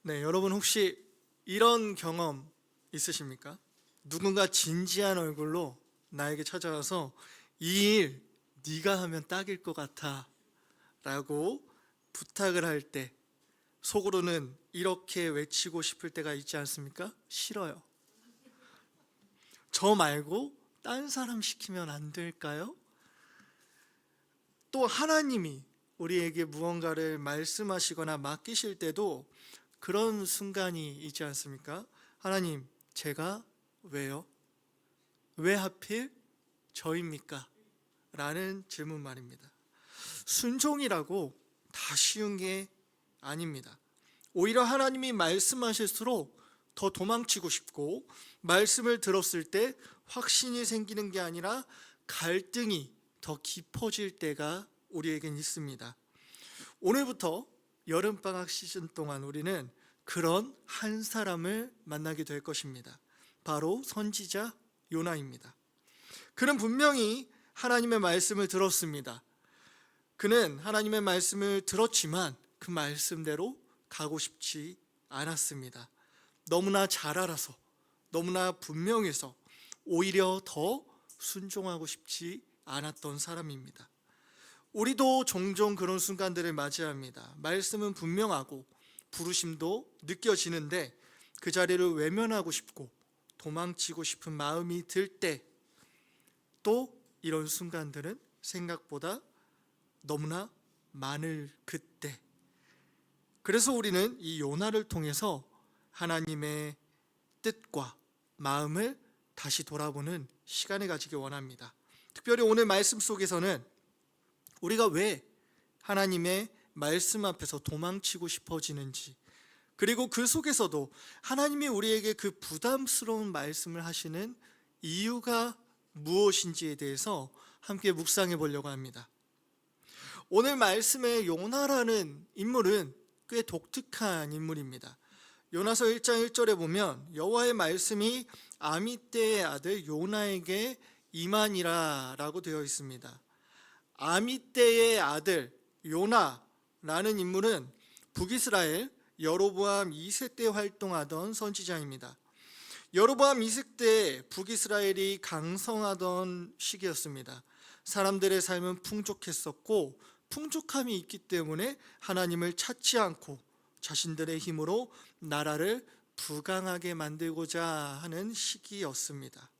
네, 여러분 혹시 이런 경험 있으십니까? 누군가 진지한 얼굴로 나에게 찾아와서 이 일 네가 하면 딱일 것 같아 라고 부탁을 할 때 속으로는 이렇게 외치고 싶을 때가 있지 않습니까? 싫어요. 저 말고 딴 사람 시키면 안 될까요? 또 하나님이 우리에게 무언가를 말씀하시거나 맡기실 때도 그런 순간이 있지 않습니까? 하나님, 제가 왜요? 왜 하필 저입니까? 라는 질문 말입니다. 순종이라고 다 쉬운 게 아닙니다. 오히려 하나님이 말씀하실수록 더 도망치고 싶고, 말씀을 들었을 때 확신이 생기는 게 아니라 갈등이 더 깊어질 때가 우리에겐 있습니다. 오늘부터 여름방학 시즌 동안 우리는 그런 한 사람을 만나게 될 것입니다. 바로 선지자 요나입니다. 그는 분명히 하나님의 말씀을 들었습니다. 그는 하나님의 말씀을 들었지만 그 말씀대로 가고 싶지 않았습니다. 너무나 잘 알아서, 너무나 분명해서 오히려 더 순종하고 싶지 않았던 사람입니다. 우리도 종종 그런 순간들을 맞이합니다. 말씀은 분명하고 부르심도 느껴지는데 그 자리를 외면하고 싶고 도망치고 싶은 마음이 들 때, 또 이런 순간들은 생각보다 너무나 많을 그때, 그래서 우리는 이 요나를 통해서 하나님의 뜻과 마음을 다시 돌아보는 시간을 가지기 원합니다. 특별히 오늘 말씀 속에서는 우리가 왜 하나님의 말씀 앞에서 도망치고 싶어지는지, 그리고 그 속에서도 하나님이 우리에게 그 부담스러운 말씀을 하시는 이유가 무엇인지에 대해서 함께 묵상해 보려고 합니다. 오늘 말씀의 요나라는 인물은 꽤 독특한 인물입니다. 요나서 1장 1절에 보면 여호와의 말씀이 아미떼의 아들 요나에게 임하니라 라고 되어 있습니다. 아미떼의 아들 요나라는 인물은 북이스라엘 여로보암 2세 때 활동하던 선지자입니다. 여로보암 2세 때 북이스라엘이 강성하던 시기였습니다. 사람들의 삶은 풍족했었고 풍족함이 있기 때문에 하나님을 찾지 않고 자신들의 힘으로 나라를 부강하게 만들고자 하는 시기였습니다.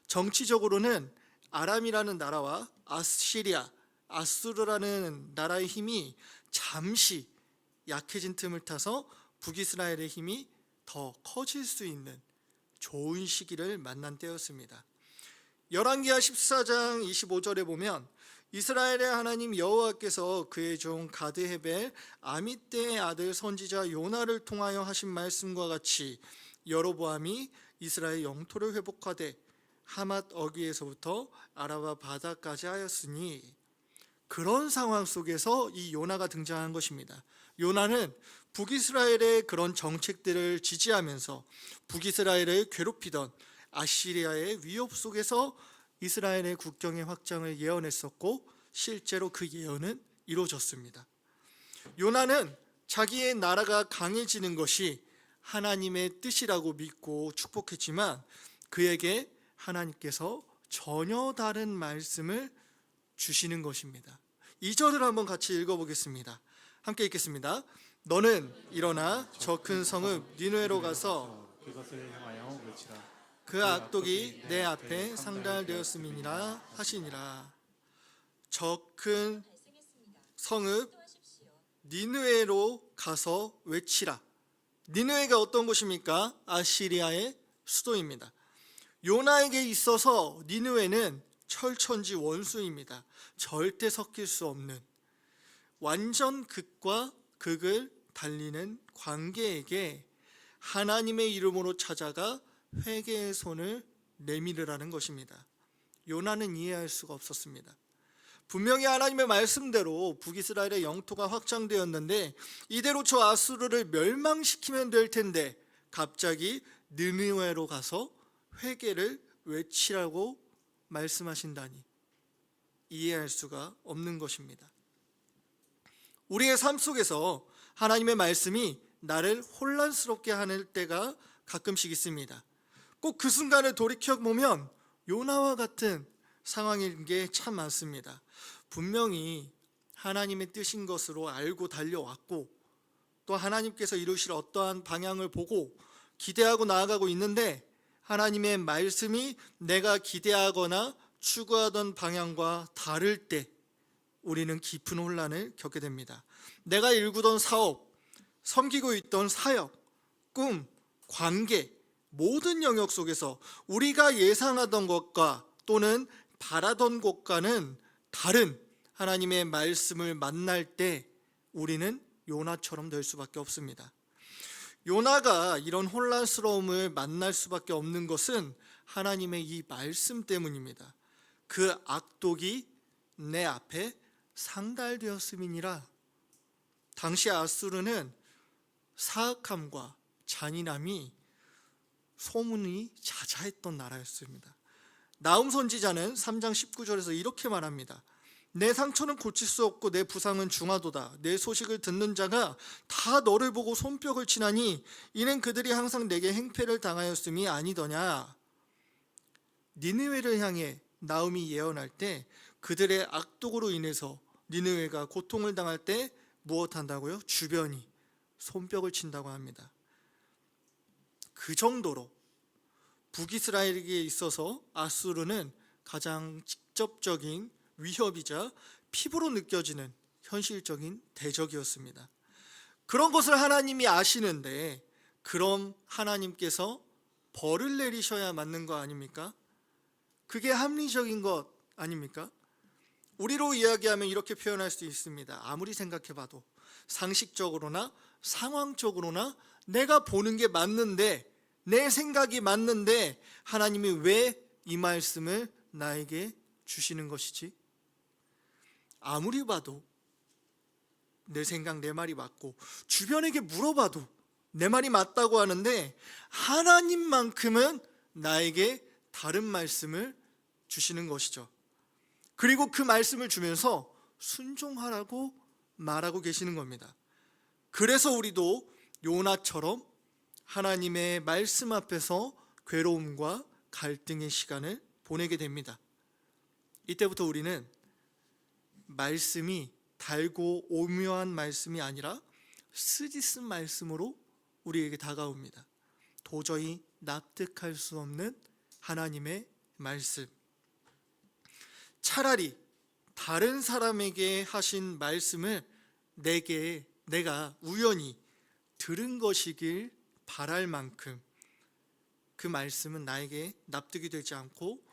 정치적으로는 아람이라는 나라와 아시리아, 아수르라는 나라의 힘이 잠시 약해진 틈을 타서 북이스라엘의 힘이 더 커질 수 있는 좋은 시기를 만난 때였습니다. 열왕기하 14장 25절에 보면 이스라엘의 하나님 여호와께서 그의 종 가드헤벨 아미떼의 아들 선지자 요나를 통하여 하신 말씀과 같이 여로보암이 이스라엘 영토를 회복하되 하맛 어귀에서부터 아라바 바다까지 하였으니, 그런 상황 속에서 이 요나가 등장한 것입니다. 요나는 북이스라엘의 그런 정책들을 지지하면서 북이스라엘을 괴롭히던 아시리아의 위협 속에서 이스라엘의 국경의 확장을 예언했었고 실제로 그 예언은 이루어졌습니다. 요나는 자기의 나라가 강해지는 것이 하나님의 뜻이라고 믿고 축복했지만 그에게 하나님께서 전혀 다른 말씀을 주시는 것입니다. 2절을 한번 같이 읽어보겠습니다. 함께 읽겠습니다. 너는 일어나 저 큰 성읍 니느웨로 가서 그것을 향하여 외치라. 그 악독이 내 앞에 상달되었음이니라 하시니라. 저 큰 성읍 니느웨로 가서 외치라. 니느웨가 어떤 곳입니까? 아시리아의 수도입니다. 요나에게 있어서 니느웨는 철천지 원수입니다. 절대 섞일 수 없는 완전 극과 극을 달리는 관계에게 하나님의 이름으로 찾아가 회개의 손을 내밀으라는 것입니다. 요나는 이해할 수가 없었습니다. 분명히 하나님의 말씀대로 북이스라엘의 영토가 확장되었는데 이대로 저 아수르를 멸망시키면 될 텐데 갑자기 느느웨로 가서 회개를 외치라고 말씀하신다니 이해할 수가 없는 것입니다. 우리의 삶 속에서 하나님의 말씀이 나를 혼란스럽게 하는 때가 가끔씩 있습니다. 꼭 그 순간을 돌이켜보면 요나와 같은 상황인 게 참 많습니다. 분명히 하나님의 뜻인 것으로 알고 달려왔고 또 하나님께서 이루실 어떠한 방향을 보고 기대하고 나아가고 있는데 하나님의 말씀이 내가 기대하거나 추구하던 방향과 다를 때 우리는 깊은 혼란을 겪게 됩니다. 내가 일구던 사업, 섬기고 있던 사역, 꿈, 관계, 모든 영역 속에서 우리가 예상하던 것과 또는 바라던 것과는 다른 하나님의 말씀을 만날 때 우리는 요나처럼 될 수밖에 없습니다. 요나가 이런 혼란스러움을 만날 수밖에 없는 것은 하나님의 이 말씀 때문입니다. 그 악독이 내 앞에 상달되었음이니라. 당시 아수르는 사악함과 잔인함이 소문이 자자했던 나라였습니다. 나훔 선지자는 3장 19절에서 이렇게 말합니다. 내 상처는 고칠 수 없고 내 부상은 중하도다. 내 소식을 듣는 자가 다 너를 보고 손뼉을 치나니 이는 그들이 항상 내게 행패를 당하였음이 아니더냐. 니느웨를 향해 나훔이 예언할 때 그들의 악독으로 인해서 니느웨가 고통을 당할 때 무엇한다고요? 주변이 손뼉을 친다고 합니다. 그 정도로 북이스라엘에게 있어서 아수르는 가장 직접적인 위협이자 피부로 느껴지는 현실적인 대적이었습니다. 그런 것을 하나님이 아시는데 그럼 하나님께서 벌을 내리셔야 맞는 거 아닙니까? 그게 합리적인 것 아닙니까? 우리로 이야기하면 이렇게 표현할 수 있습니다. 아무리 생각해봐도 상식적으로나 상황적으로나 내가 보는 게 맞는데 내 생각이 맞는데 하나님이 왜 이 말씀을 나에게 주시는 것이지? 아무리 봐도 내 생각 내 말이 맞고 주변에게 물어봐도 내 말이 맞다고 하는데 하나님만큼은 나에게 다른 말씀을 주시는 것이죠. 그리고 그 말씀을 주면서 순종하라고 말하고 계시는 겁니다. 그래서 우리도 요나처럼 하나님의 말씀 앞에서 괴로움과 갈등의 시간을 보내게 됩니다. 이때부터 우리는 말씀이 달고 오묘한 말씀이 아니라 쓰디쓴 말씀으로 우리에게 다가옵니다. 도저히 납득할 수 없는 하나님의 말씀. 차라리 다른 사람에게 하신 말씀을 내가 우연히 들은 것이길 바랄 만큼 그 말씀은 나에게 납득이 되지 않고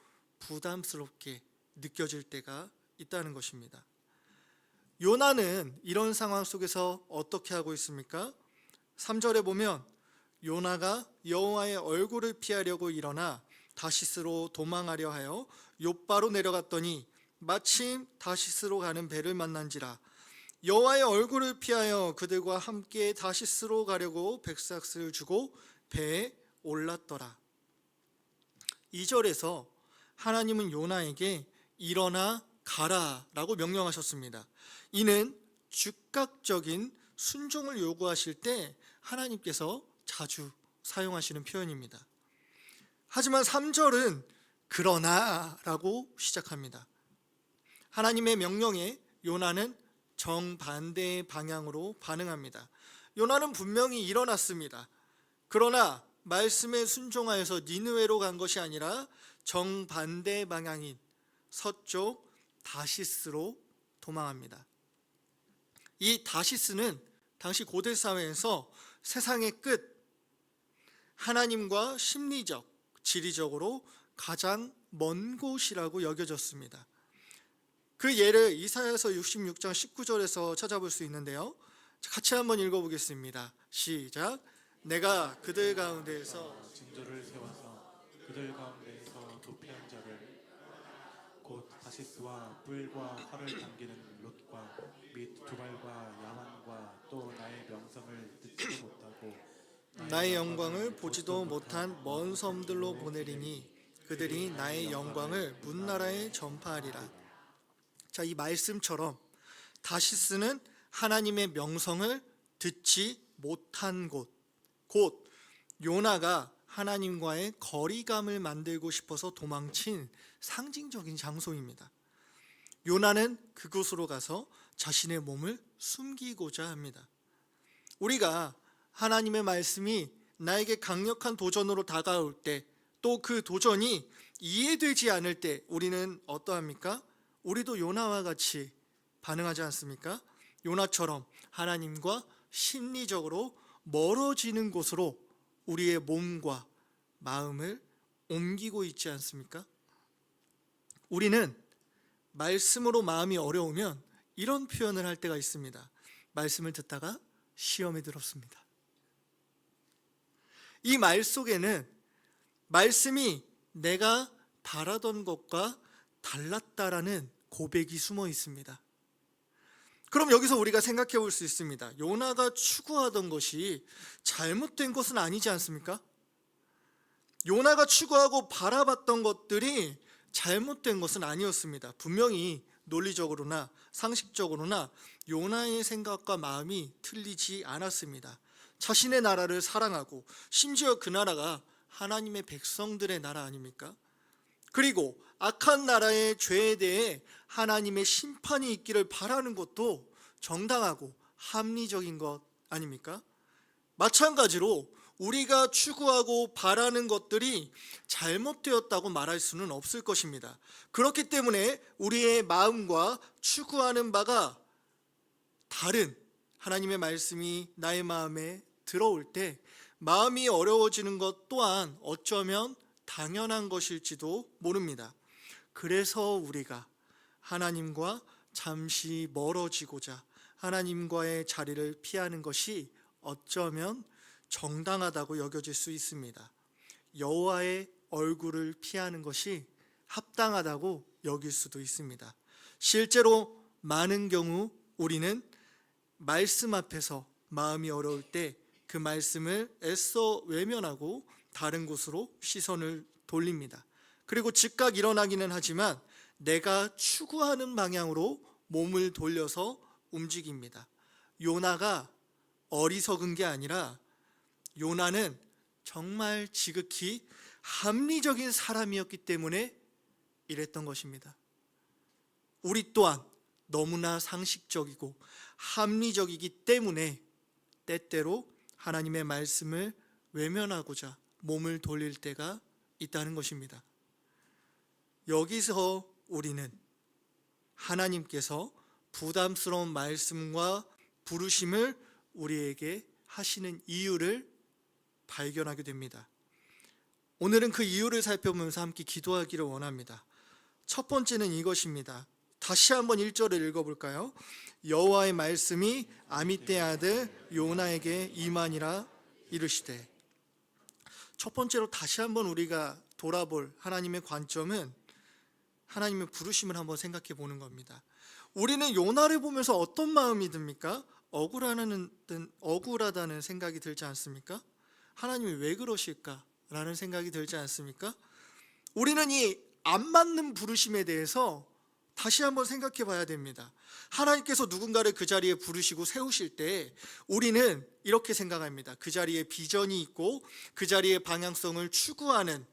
부담스럽게 느껴질 때가 있다는 것입니다. 요나는 이런 상황 속에서 어떻게 하고 있습니까? 3절에 보면 요나가 여호와의 얼굴을 피하려고 일어나 다시스로 도망하려 하여 욥바로 내려갔더니 마침 다시스로 가는 배를 만난지라. 여호와의 얼굴을 피하여 그들과 함께 다시스로 가려고 백삭스를 주고 배에 올랐더라. 2절에서 하나님은 요나에게 일어나 가라 라고 명령하셨습니다. 이는 즉각적인 순종을 요구하실 때 하나님께서 자주 사용하시는 표현입니다. 하지만 3절은 그러나 라고 시작합니다. 하나님의 명령에 요나는 정반대의 방향으로 반응합니다. 요나는 분명히 일어났습니다. 그러나 말씀에 순종하여서 니느웨로 간 것이 아니라 정반대 방향인 서쪽 다시스로 도망합니다. 이 다시스는 당시 고대 사회에서 세상의 끝, 하나님과 심리적, 지리적으로 가장 먼 곳이라고 여겨졌습니다. 그 예를 이사야서 66장 19절에서 찾아볼 수 있는데요. 같이 한번 읽어보겠습니다. 시작. 내가 그들 가운데에서 징조를 세워서 그들 가운데에서 도피한 자를 곧 다시스와 뿔과 활을 당기는 롯과 및 두발과 야만과 또 나의 명성을 듣지도 못하고 나의 영광을 보지도 못한 먼 섬들로 보내리니 그들이 나의 영광을 문나라에 전파하리라. 자, 이 말씀처럼 다시스는 하나님의 명성을 듣지 못한 곳, 곧 요나가 하나님과의 거리감을 만들고 싶어서 도망친 상징적인 장소입니다. 요나는 그곳으로 가서 자신의 몸을 숨기고자 합니다. 우리가 하나님의 말씀이 나에게 강력한 도전으로 다가올 때, 또 그 도전이 이해되지 않을 때 우리는 어떠합니까? 우리도 요나와 같이 반응하지 않습니까? 요나처럼 하나님과 심리적으로 멀어지는 곳으로 우리의 몸과 마음을 옮기고 있지 않습니까? 우리는 말씀으로 마음이 어려우면 이런 표현을 할 때가 있습니다. 말씀을 듣다가 시험에 들었습니다. 이 말 속에는 말씀이 내가 바라던 것과 달랐다라는 고백이 숨어 있습니다. 그럼 여기서 우리가 생각해 볼 수 있습니다. 요나가 추구하던 것이 잘못된 것은 아니지 않습니까? 요나가 추구하고 바라봤던 것들이 잘못된 것은 아니었습니다. 분명히 논리적으로나 상식적으로나 요나의 생각과 마음이 틀리지 않았습니다. 자신의 나라를 사랑하고 심지어 그 나라가 하나님의 백성들의 나라 아닙니까? 그리고 악한 나라의 죄에 대해 하나님의 심판이 있기를 바라는 것도 정당하고 합리적인 것 아닙니까? 마찬가지로 우리가 추구하고 바라는 것들이 잘못되었다고 말할 수는 없을 것입니다. 그렇기 때문에 우리의 마음과 추구하는 바가 다른 하나님의 말씀이 나의 마음에 들어올 때 마음이 어려워지는 것 또한 어쩌면 당연한 것일지도 모릅니다. 그래서 우리가 하나님과 잠시 멀어지고자 하나님과의 자리를 피하는 것이 어쩌면 정당하다고 여겨질 수 있습니다. 여호와의 얼굴을 피하는 것이 합당하다고 여길 수도 있습니다. 실제로 많은 경우 우리는 말씀 앞에서 마음이 어려울 때 그 말씀을 애써 외면하고 다른 곳으로 시선을 돌립니다. 그리고 즉각 일어나기는 하지만 내가 추구하는 방향으로 몸을 돌려서 움직입니다. 요나가 어리석은 게 아니라 요나는 정말 지극히 합리적인 사람이었기 때문에 이랬던 것입니다. 우리 또한 너무나 상식적이고 합리적이기 때문에 때때로 하나님의 말씀을 외면하고자 몸을 돌릴 때가 있다는 것입니다. 여기서 우리는 하나님께서 부담스러운 말씀과 부르심을 우리에게 하시는 이유를 발견하게 됩니다. 오늘은 그 이유를 살펴보면서 함께 기도하기를 원합니다. 첫 번째는 이것입니다. 다시 한번 1절을 읽어볼까요? 여호와의 말씀이 아미떼 아들 요나에게 임하니라 이르시되. 첫 번째로 다시 한번 우리가 돌아볼 하나님의 관점은 하나님의 부르심을 한번 생각해 보는 겁니다. 우리는 요나를 보면서 어떤 마음이 듭니까? 억울하다는 생각이 들지 않습니까? 하나님이 왜 그러실까라는 생각이 들지 않습니까? 우리는 이 안 맞는 부르심에 대해서 다시 한번 생각해 봐야 됩니다. 하나님께서 누군가를 그 자리에 부르시고 세우실 때 우리는 이렇게 생각합니다. 그 자리에 비전이 있고 그 자리의 방향성을 추구하는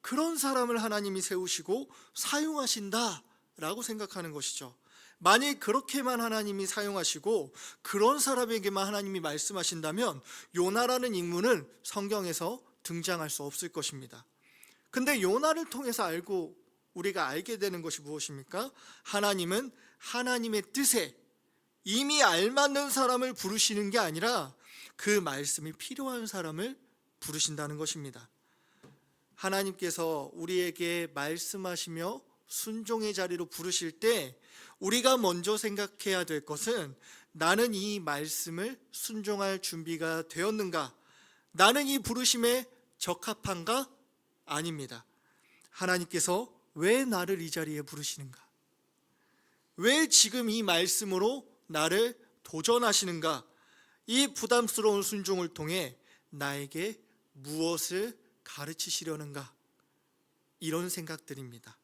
그런 사람을 하나님이 세우시고 사용하신다라고 생각하는 것이죠. 만일 그렇게만 하나님이 사용하시고 그런 사람에게만 하나님이 말씀하신다면 요나라는 인물은 성경에서 등장할 수 없을 것입니다. 근데 요나를 통해서 우리가 알게 되는 것이 무엇입니까? 하나님은 하나님의 뜻에 이미 알맞는 사람을 부르시는 게 아니라 그 말씀이 필요한 사람을 부르신다는 것입니다. 하나님께서 우리에게 말씀하시며 순종의 자리로 부르실 때 우리가 먼저 생각해야 될 것은 나는 이 말씀을 순종할 준비가 되었는가? 나는 이 부르심에 적합한가? 아닙니다. 하나님께서 왜 나를 이 자리에 부르시는가? 왜 지금 이 말씀으로 나를 도전하시는가? 이 부담스러운 순종을 통해 나에게 무엇을 가르치시려는가? 이런 생각들입니다.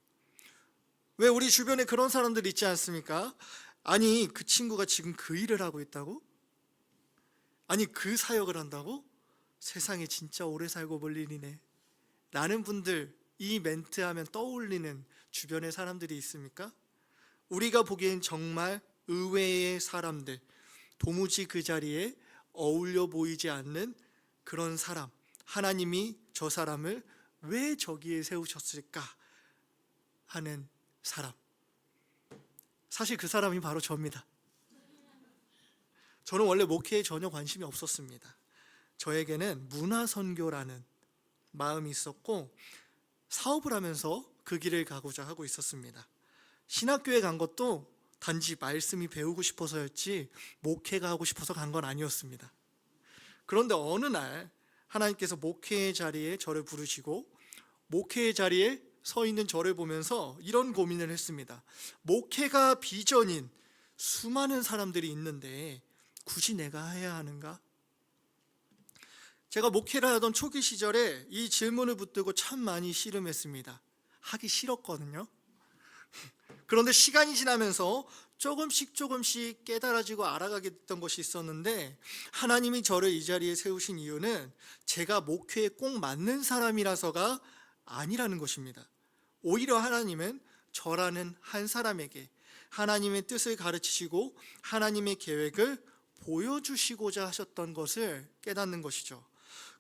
왜 우리 주변에 그런 사람들 있지 않습니까? 아니 그 친구가 지금 그 일을 하고 있다고? 아니 그 사역을 한다고? 세상에 진짜 오래 살고 볼 일이네 라는 분들, 이 멘트 하면 떠올리는 주변의 사람들이 있습니까? 우리가 보기엔 정말 의외의 사람들, 도무지 그 자리에 어울려 보이지 않는 그런 사람, 하나님이 저 사람을 왜 저기에 세우셨을까 하는 사람, 사실 그 사람이 바로 저입니다. 저는 원래 목회에 전혀 관심이 없었습니다. 저에게는 문화선교라는 마음이 있었고 사업을 하면서 그 길을 가고자 하고 있었습니다. 신학교에 간 것도 단지 말씀이 배우고 싶어서였지 목회가 하고 싶어서 간 건 아니었습니다. 그런데 어느 날 하나님께서 목회의 자리에 저를 부르시고 목회의 자리에 서 있는 저를 보면서 이런 고민을 했습니다. 목회가 비전인 수많은 사람들이 있는데 굳이 내가 해야 하는가? 제가 목회를 하던 초기 시절에 이 질문을 붙들고 참 많이 씨름했습니다. 하기 싫었거든요. 그런데 시간이 지나면서 조금씩 깨달아지고 알아가게 됐던 것이 있었는데, 하나님이 저를 이 자리에 세우신 이유는 제가 목회에 꼭 맞는 사람이라서가 아니라는 것입니다. 오히려 하나님은 저라는 한 사람에게 하나님의 뜻을 가르치시고 하나님의 계획을 보여주시고자 하셨던 것을 깨닫는 것이죠.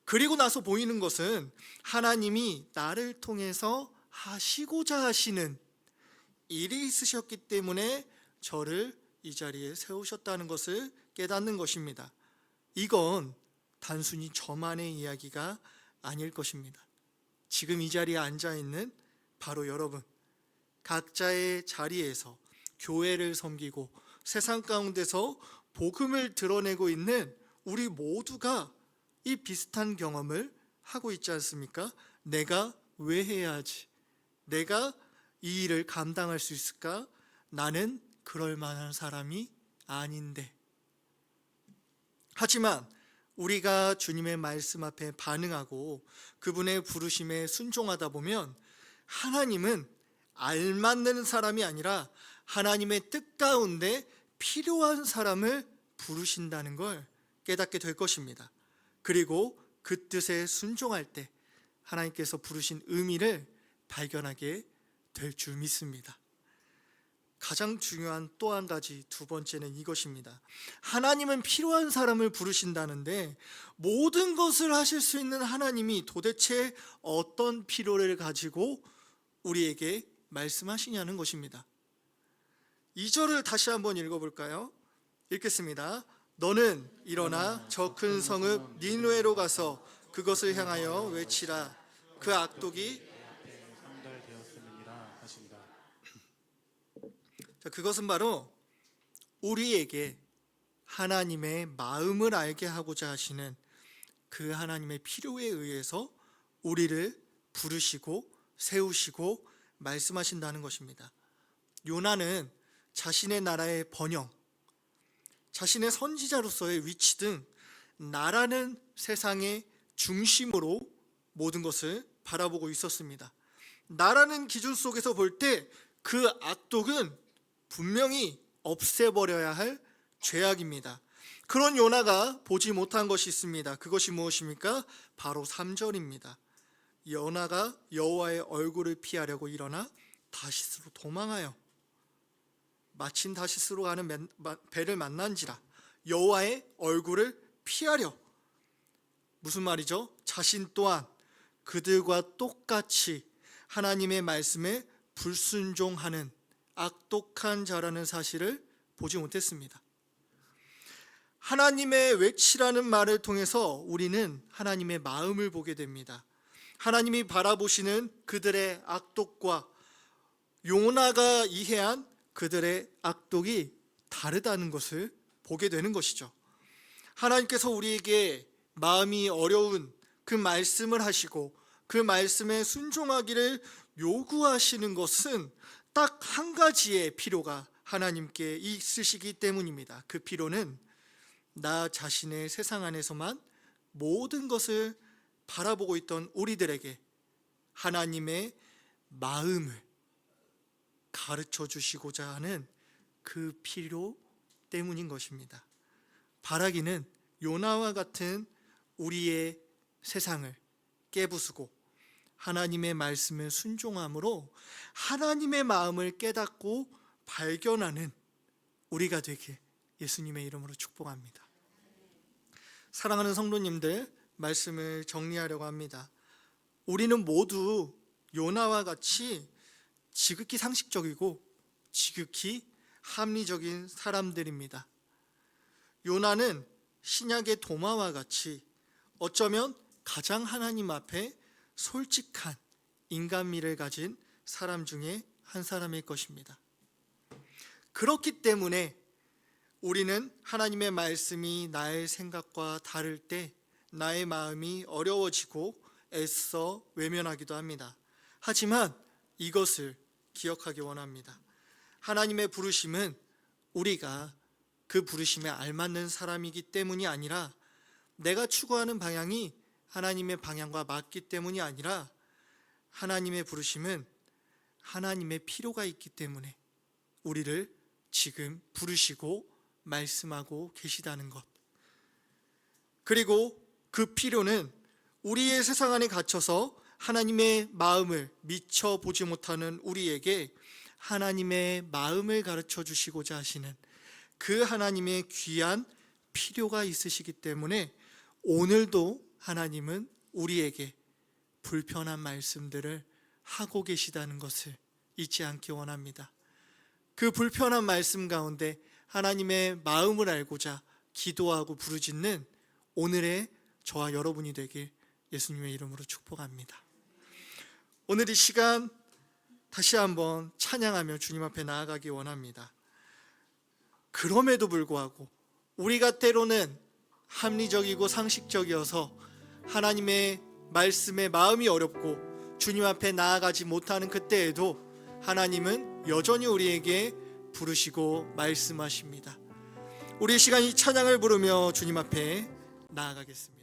그리고 나서 보이는 것은 하나님이 나를 통해서 하시고자 하시는 일이 있으셨기 때문에 저를 이 자리에 세우셨다는 것을 깨닫는 것입니다. 이건 단순히 저만의 이야기가 아닐 것입니다. 지금 이 자리에 앉아있는 바로 여러분, 각자의 자리에서 교회를 섬기고 세상 가운데서 복음을 드러내고 있는 우리 모두가 이 비슷한 경험을 하고 있지 않습니까? 내가 왜 해야 하지? 내가 이 일을 감당할 수 있을까? 나는 그럴 만한 사람이 아닌데. 하지만 우리가 주님의 말씀 앞에 반응하고 그분의 부르심에 순종하다 보면 하나님은 알맞는 사람이 아니라 하나님의 뜻 가운데 필요한 사람을 부르신다는 걸 깨닫게 될 것입니다. 그리고 그 뜻에 순종할 때 하나님께서 부르신 의미를 발견하게 될 줄 믿습니다. 가장 중요한 또 한 가지, 두 번째는 이것입니다. 하나님은 필요한 사람을 부르신다는데 모든 것을 하실 수 있는 하나님이 도대체 어떤 필요를 가지고 우리에게 말씀하시냐는 것입니다. 2절을 다시 한번 읽어볼까요? 읽겠습니다. 너는 일어나 저 큰 성읍 니느웨로 가서 그것을 향하여 외치라. 그 악독이 상달되었음이니라 하신다. 자, 그것은 바로 우리에게 하나님의 마음을 알게 하고자 하시는 그 하나님의 필요에 의해서 우리를 부르시고 세우시고 말씀하신다는 것입니다. 요나는 자신의 나라의 번영, 자신의 선지자로서의 위치 등 나라는 세상의 중심으로 모든 것을 바라보고 있었습니다. 나라는 기준 속에서 볼 때 그 악독은 분명히 없애버려야 할 죄악입니다. 그런 요나가 보지 못한 것이 있습니다. 그것이 무엇입니까? 바로 3절입니다. 요나가 여호와의 얼굴을 피하려고 일어나 다시스로 도망하여 마침 다시스로 가는 배를 만난지라. 여호와의 얼굴을 피하려. 무슨 말이죠? 자신 또한 그들과 똑같이 하나님의 말씀에 불순종하는 악독한 자라는 사실을 보지 못했습니다. 하나님의 외치라는 말을 통해서 우리는 하나님의 마음을 보게 됩니다. 하나님이 바라보시는 그들의 악독과 요나가 이해한 그들의 악독이 다르다는 것을 보게 되는 것이죠. 하나님께서 우리에게 마음이 어려운 그 말씀을 하시고 그 말씀에 순종하기를 요구하시는 것은 딱 한 가지의 필요가 하나님께 있으시기 때문입니다. 그 필요는 나 자신의 세상 안에서만 모든 것을 바라보고 있던 우리들에게 하나님의 마음을 가르쳐 주시고자 하는 그 필요 때문인 것입니다. 바라기는 요나와 같은 우리의 세상을 깨부수고 하나님의 말씀을 순종함으로 하나님의 마음을 깨닫고 발견하는 우리가 되길 예수님의 이름으로 축복합니다. 사랑하는 성도님들, 말씀을 정리하려고 합니다. 우리는 모두 요나와 같이 지극히 상식적이고 지극히 합리적인 사람들입니다. 요나는 신약의 도마와 같이 어쩌면 가장 하나님 앞에 솔직한 인간미를 가진 사람 중에 한 사람일 것입니다. 그렇기 때문에 우리는 하나님의 말씀이 나의 생각과 다를 때 나의 마음이 어려워지고 애써 외면하기도 합니다. 하지만 이것을 기억하기 원합니다. 하나님의 부르심은 우리가 그 부르심에 알맞는 사람이기 때문이 아니라 내가 추구하는 방향이 하나님의 방향과 맞기 때문이 아니라 하나님의 부르심은 하나님의 필요가 있기 때문에 우리를 지금 부르시고 말씀하고 계시다는 것. 그리고 그 필요는 우리의 세상 안에 갇혀서 하나님의 마음을 미처 보지 못하는 우리에게 하나님의 마음을 가르쳐 주시고자 하시는 그 하나님의 귀한 필요가 있으시기 때문에 오늘도 하나님은 우리에게 불편한 말씀들을 하고 계시다는 것을 잊지 않기 원합니다. 그 불편한 말씀 가운데 하나님의 마음을 알고자 기도하고 부르짖는 오늘의 저와 여러분이 되길 예수님의 이름으로 축복합니다. 오늘 이 시간 다시 한번 찬양하며 주님 앞에 나아가기 원합니다. 그럼에도 불구하고 우리가 때로는 합리적이고 상식적이어서 하나님의 말씀에 마음이 어렵고 주님 앞에 나아가지 못하는 그때에도 하나님은 여전히 우리에게 부르시고 말씀하십니다. 우리 이 시간 이 찬양을 부르며 주님 앞에 나아가겠습니다.